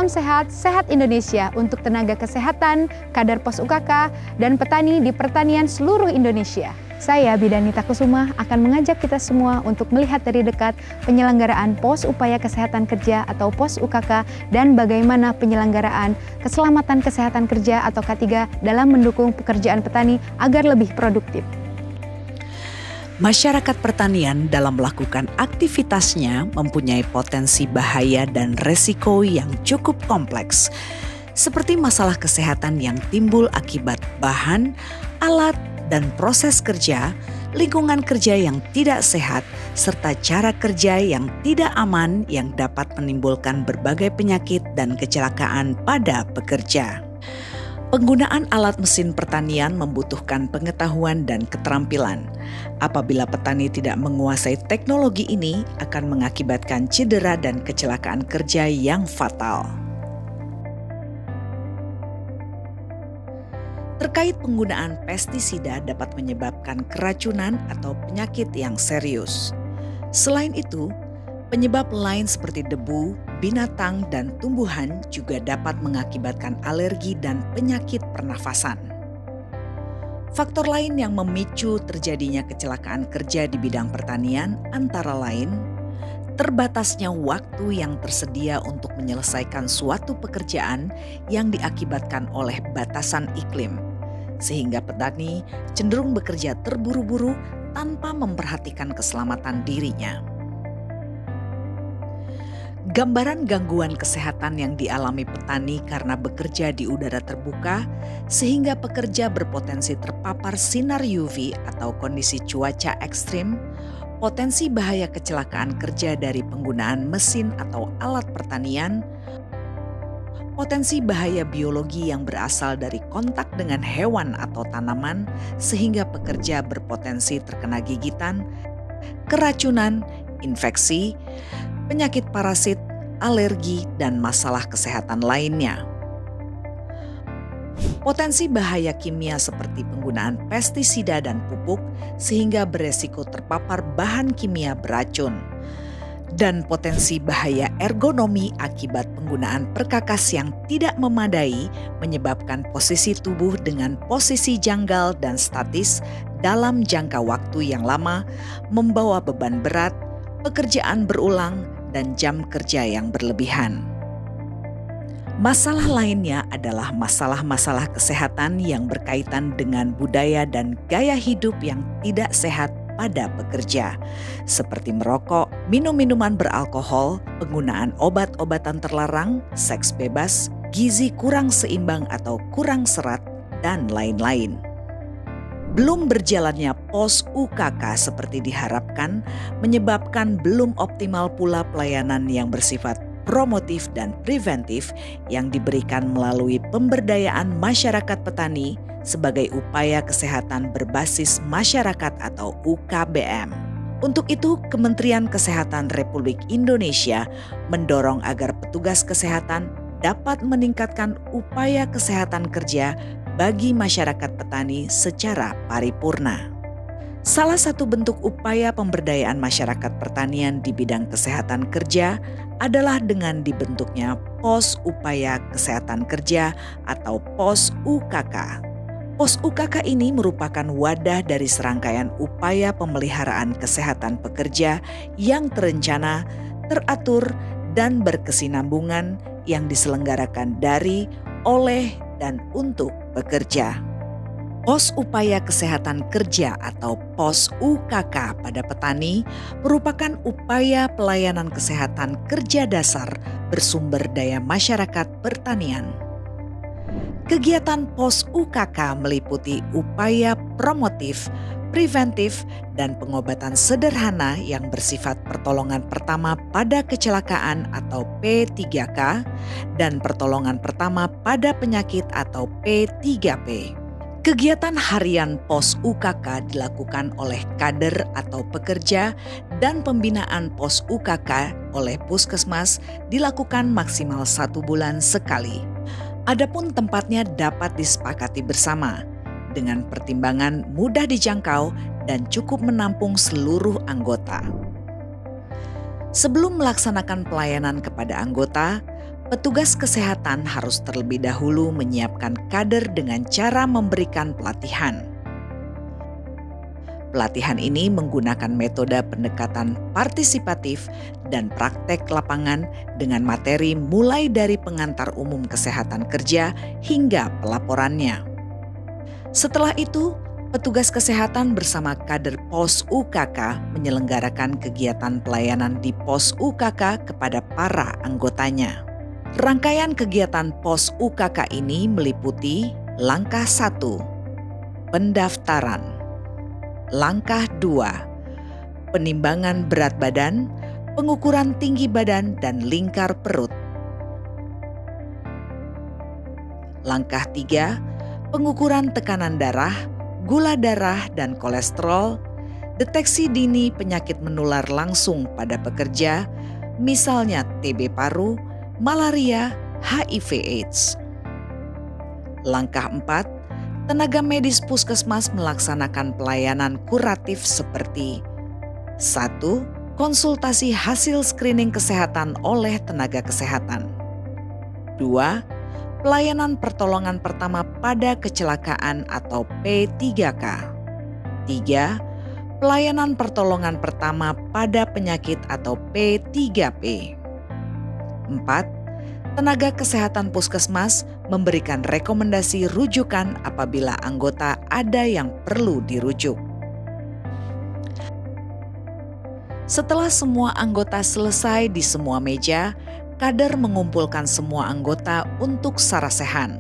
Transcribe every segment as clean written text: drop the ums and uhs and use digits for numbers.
Salam sehat, sehat Indonesia untuk tenaga kesehatan, kader Pos UKK, dan petani di pertanian seluruh Indonesia. Saya Bidanita Kusuma akan mengajak kita semua untuk melihat dari dekat penyelenggaraan Pos Upaya Kesehatan Kerja atau Pos UKK dan bagaimana penyelenggaraan Keselamatan Kesehatan Kerja atau K3 dalam mendukung pekerjaan petani agar lebih produktif. Masyarakat pertanian dalam melakukan aktivitasnya mempunyai potensi bahaya dan resiko yang cukup kompleks, seperti masalah kesehatan yang timbul akibat bahan, alat, dan proses kerja, lingkungan kerja yang tidak sehat, serta cara kerja yang tidak aman yang dapat menimbulkan berbagai penyakit dan kecelakaan pada pekerja. Penggunaan alat mesin pertanian membutuhkan pengetahuan dan keterampilan. Apabila petani tidak menguasai teknologi ini, akan mengakibatkan cedera dan kecelakaan kerja yang fatal. Terkait penggunaan pestisida dapat menyebabkan keracunan atau penyakit yang serius. Selain itu, penyebab lain seperti debu, binatang, dan tumbuhan juga dapat mengakibatkan alergi dan penyakit pernafasan. Faktor lain yang memicu terjadinya kecelakaan kerja di bidang pertanian antara lain terbatasnya waktu yang tersedia untuk menyelesaikan suatu pekerjaan yang diakibatkan oleh batasan iklim, sehingga petani cenderung bekerja terburu-buru tanpa memperhatikan keselamatan dirinya. Gambaran gangguan kesehatan yang dialami petani karena bekerja di udara terbuka sehingga pekerja berpotensi terpapar sinar UV atau kondisi cuaca ekstrim, potensi bahaya kecelakaan kerja dari penggunaan mesin atau alat pertanian, potensi bahaya biologi yang berasal dari kontak dengan hewan atau tanaman sehingga pekerja berpotensi terkena gigitan, keracunan, infeksi, penyakit parasit, alergi, dan masalah kesehatan lainnya. Potensi bahaya kimia seperti penggunaan pestisida dan pupuk sehingga beresiko terpapar bahan kimia beracun. Dan potensi bahaya ergonomi akibat penggunaan perkakas yang tidak memadai menyebabkan posisi tubuh dengan posisi janggal dan statis dalam jangka waktu yang lama, membawa beban berat, pekerjaan berulang, dan jam kerja yang berlebihan. Masalah lainnya adalah masalah-masalah kesehatan yang berkaitan dengan budaya dan gaya hidup yang tidak sehat pada pekerja, seperti merokok, minum minuman beralkohol, penggunaan obat-obatan terlarang, seks bebas, gizi kurang seimbang atau kurang serat, dan lain-lain. Belum berjalannya pos UKK seperti diharapkan menyebabkan belum optimal pula pelayanan yang bersifat promotif dan preventif yang diberikan melalui pemberdayaan masyarakat petani sebagai upaya kesehatan berbasis masyarakat atau UKBM. Untuk itu, Kementerian Kesehatan Republik Indonesia mendorong agar petugas kesehatan dapat meningkatkan upaya kesehatan kerja bagi masyarakat petani secara paripurna. Salah satu bentuk upaya pemberdayaan masyarakat pertanian di bidang kesehatan kerja adalah dengan dibentuknya Pos Upaya Kesehatan Kerja atau Pos UKK. Pos UKK ini merupakan wadah dari serangkaian upaya pemeliharaan kesehatan pekerja yang terencana, teratur, dan berkesinambungan yang diselenggarakan dari, oleh, dan untuk pekerja. Pos Upaya Kesehatan Kerja atau Pos UKK pada petani merupakan upaya pelayanan kesehatan kerja dasar bersumber daya masyarakat pertanian. Kegiatan Pos UKK meliputi upaya promotif, preventif, dan pengobatan sederhana yang bersifat pertolongan pertama pada kecelakaan atau P3K dan pertolongan pertama pada penyakit atau P3P. Kegiatan harian Pos UKK dilakukan oleh kader atau pekerja dan pembinaan Pos UKK oleh Puskesmas dilakukan maksimal 1 bulan sekali. Adapun tempatnya dapat disepakati bersama dengan pertimbangan mudah dijangkau dan cukup menampung seluruh anggota. Sebelum melaksanakan pelayanan kepada anggota, Petugas kesehatan harus terlebih dahulu menyiapkan kader dengan cara memberikan pelatihan. Pelatihan ini menggunakan metode pendekatan partisipatif dan praktek lapangan dengan materi mulai dari pengantar umum kesehatan kerja hingga pelaporannya. Setelah itu, petugas kesehatan bersama kader Pos UKK menyelenggarakan kegiatan pelayanan di Pos UKK kepada para anggotanya. Rangkaian kegiatan Pos UKK ini meliputi langkah 1, pendaftaran. Langkah 2, penimbangan berat badan, pengukuran tinggi badan dan lingkar perut. Langkah 3, pengukuran tekanan darah, gula darah dan kolesterol, deteksi dini penyakit menular langsung pada pekerja, misalnya TB paru, malaria, HIV/AIDS. Langkah 4, tenaga medis puskesmas melaksanakan pelayanan kuratif seperti 1. Konsultasi hasil screening kesehatan oleh tenaga kesehatan. 2. Pelayanan pertolongan pertama pada kecelakaan atau P3K. 3. Pelayanan pertolongan pertama pada penyakit atau P3P. 4. Tenaga kesehatan puskesmas memberikan rekomendasi rujukan apabila anggota ada yang perlu dirujuk. Setelah semua anggota selesai di semua meja, kader mengumpulkan semua anggota untuk sarasehan,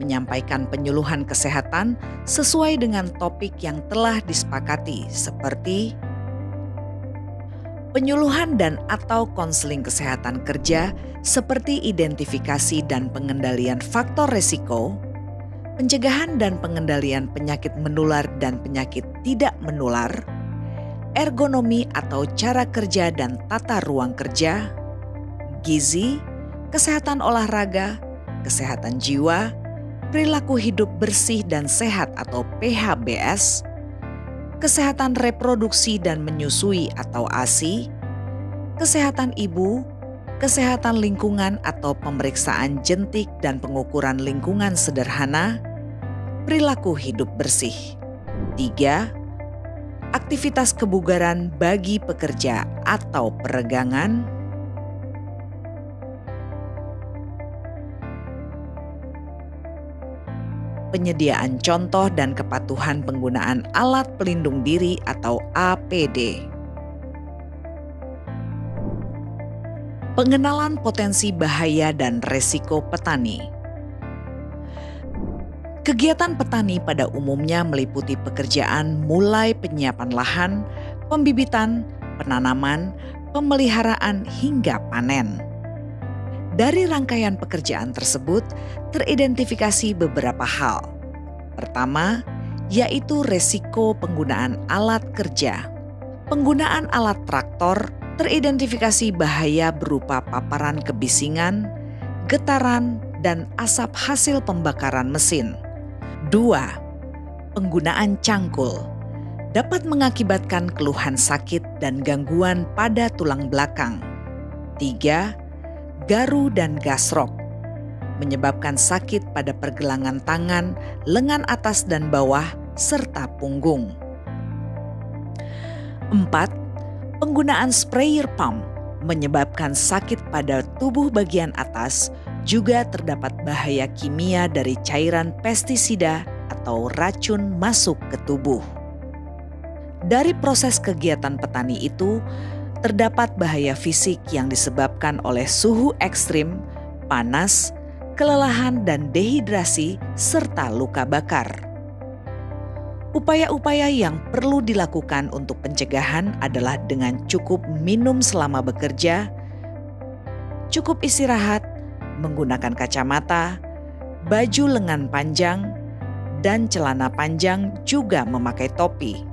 menyampaikan penyuluhan kesehatan sesuai dengan topik yang telah disepakati seperti penyuluhan dan atau konseling kesehatan kerja seperti identifikasi dan pengendalian faktor risiko, pencegahan dan pengendalian penyakit menular dan penyakit tidak menular, ergonomi atau cara kerja dan tata ruang kerja, gizi, kesehatan olahraga, kesehatan jiwa, perilaku hidup bersih dan sehat atau PHBS, kesehatan reproduksi dan menyusui atau ASI, kesehatan ibu, kesehatan lingkungan atau pemeriksaan jentik dan pengukuran lingkungan sederhana, perilaku hidup bersih. 3. Aktivitas kebugaran bagi pekerja atau peregangan. Penyediaan contoh dan kepatuhan penggunaan alat pelindung diri atau APD. Pengenalan potensi bahaya dan resiko petani. Kegiatan petani pada umumnya meliputi pekerjaan mulai penyiapan lahan, pembibitan, penanaman, pemeliharaan hingga panen. Dari rangkaian pekerjaan tersebut teridentifikasi beberapa hal. Pertama, yaitu resiko penggunaan alat kerja. Penggunaan alat traktor teridentifikasi bahaya berupa paparan kebisingan, getaran, dan asap hasil pembakaran mesin. 2. Penggunaan cangkul dapat mengakibatkan keluhan sakit dan gangguan pada tulang belakang. 3. Garu dan gasrok menyebabkan sakit pada pergelangan tangan, lengan atas dan bawah, serta punggung. 4. Penggunaan sprayer pump menyebabkan sakit pada tubuh bagian atas, juga terdapat bahaya kimia dari cairan pestisida atau racun masuk ke tubuh. Dari proses kegiatan petani itu, terdapat bahaya fisik yang disebabkan oleh suhu ekstrim, panas, kelelahan dan dehidrasi, serta luka bakar. Upaya-upaya yang perlu dilakukan untuk pencegahan adalah dengan cukup minum selama bekerja, cukup istirahat, menggunakan kacamata, baju lengan panjang, dan celana panjang, juga memakai topi.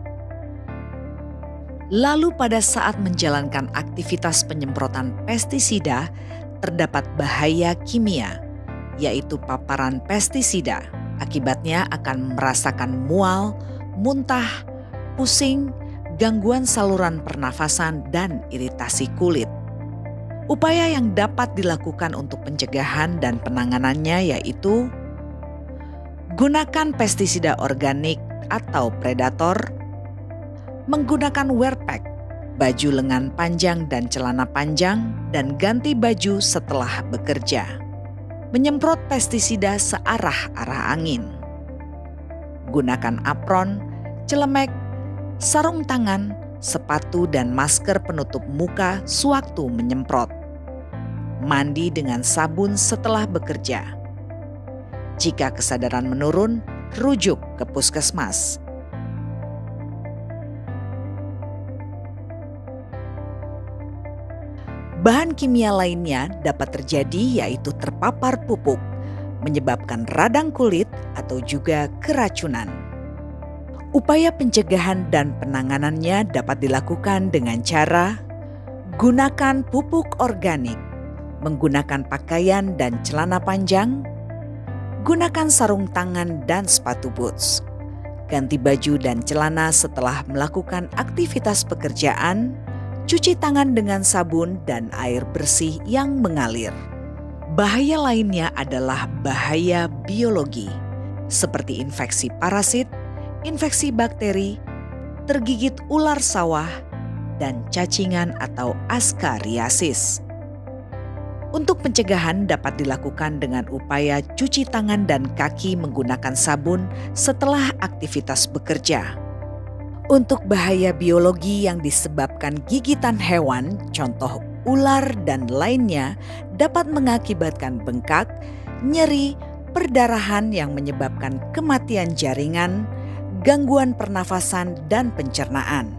Lalu pada saat menjalankan aktivitas penyemprotan pestisida, terdapat bahaya kimia, yaitu paparan pestisida. Akibatnya akan merasakan mual, muntah, pusing, gangguan saluran pernafasan, dan iritasi kulit. Upaya yang dapat dilakukan untuk pencegahan dan penanganannya yaitu gunakan pestisida organik atau predator, menggunakan wear pack, baju lengan panjang dan celana panjang, dan ganti baju setelah bekerja. Menyemprot pestisida searah-arah angin. Gunakan apron, celemek, sarung tangan, sepatu dan masker penutup muka sewaktu menyemprot. Mandi dengan sabun setelah bekerja. Jika kesadaran menurun, rujuk ke puskesmas. Bahan kimia lainnya dapat terjadi yaitu terpapar pupuk, menyebabkan radang kulit atau juga keracunan. Upaya pencegahan dan penanganannya dapat dilakukan dengan cara gunakan pupuk organik, menggunakan pakaian dan celana panjang, gunakan sarung tangan dan sepatu boots, ganti baju dan celana setelah melakukan aktivitas pekerjaan, cuci tangan dengan sabun dan air bersih yang mengalir. Bahaya lainnya adalah bahaya biologi, seperti infeksi parasit, infeksi bakteri, tergigit ular sawah, dan cacingan atau askariasis. Untuk pencegahan dapat dilakukan dengan upaya cuci tangan dan kaki menggunakan sabun setelah aktivitas bekerja. Untuk bahaya biologi yang disebabkan gigitan hewan, contoh ular dan lainnya, dapat mengakibatkan bengkak, nyeri, perdarahan yang menyebabkan kematian jaringan, gangguan pernafasan, dan pencernaan.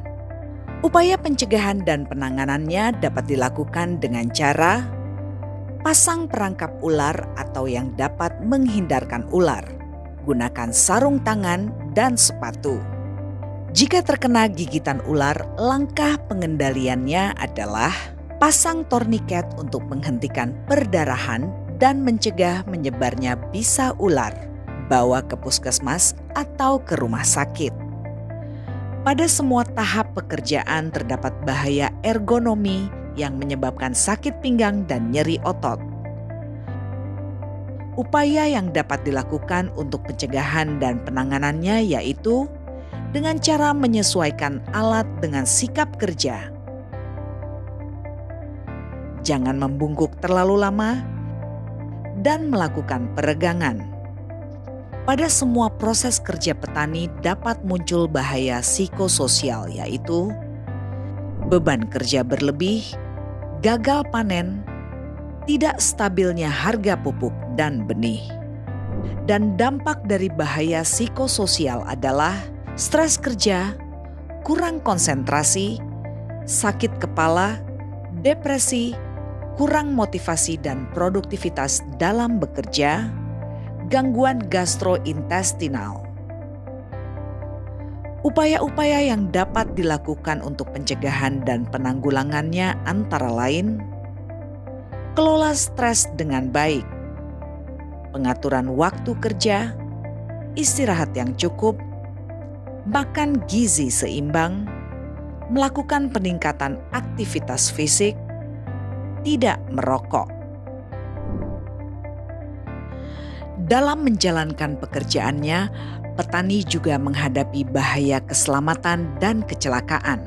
Upaya pencegahan dan penanganannya dapat dilakukan dengan cara pasang perangkap ular atau yang dapat menghindarkan ular, gunakan sarung tangan dan sepatu. Jika terkena gigitan ular, langkah pengendaliannya adalah pasang torniket untuk menghentikan perdarahan dan mencegah menyebarnya bisa ular, bawa ke puskesmas atau ke rumah sakit. Pada semua tahap pekerjaan terdapat bahaya ergonomi yang menyebabkan sakit pinggang dan nyeri otot. Upaya yang dapat dilakukan untuk pencegahan dan penanganannya yaitu dengan cara menyesuaikan alat dengan sikap kerja. Jangan membungkuk terlalu lama dan melakukan peregangan. Pada semua proses kerja petani dapat muncul bahaya psikososial yaitu beban kerja berlebih, gagal panen, tidak stabilnya harga pupuk dan benih. Dan dampak dari bahaya psikososial adalah stres kerja, kurang konsentrasi, sakit kepala, depresi, kurang motivasi dan produktivitas dalam bekerja, gangguan gastrointestinal. Upaya-upaya yang dapat dilakukan untuk pencegahan dan penanggulangannya antara lain: kelola stres dengan baik, pengaturan waktu kerja, istirahat yang cukup, makan gizi seimbang, melakukan peningkatan aktivitas fisik, tidak merokok. Dalam menjalankan pekerjaannya, petani juga menghadapi bahaya keselamatan dan kecelakaan,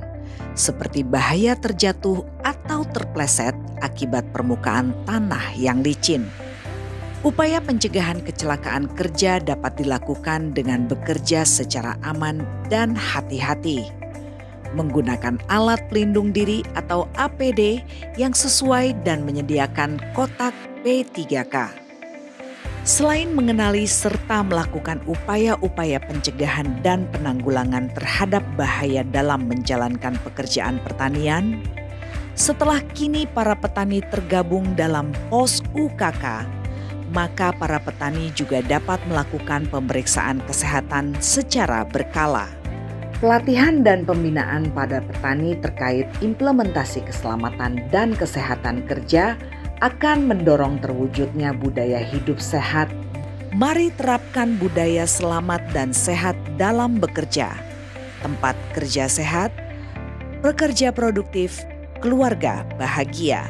seperti bahaya terjatuh atau terpleset akibat permukaan tanah yang licin. Upaya pencegahan kecelakaan kerja dapat dilakukan dengan bekerja secara aman dan hati-hati, menggunakan alat pelindung diri atau APD yang sesuai dan menyediakan kotak P3K. Selain mengenali serta melakukan upaya-upaya pencegahan dan penanggulangan terhadap bahaya dalam menjalankan pekerjaan pertanian, setelah kini para petani tergabung dalam POS UKK, maka para petani juga dapat melakukan pemeriksaan kesehatan secara berkala. Pelatihan dan pembinaan pada petani terkait implementasi keselamatan dan kesehatan kerja akan mendorong terwujudnya budaya hidup sehat. Mari terapkan budaya selamat dan sehat dalam bekerja. Tempat kerja sehat, pekerja produktif, keluarga bahagia.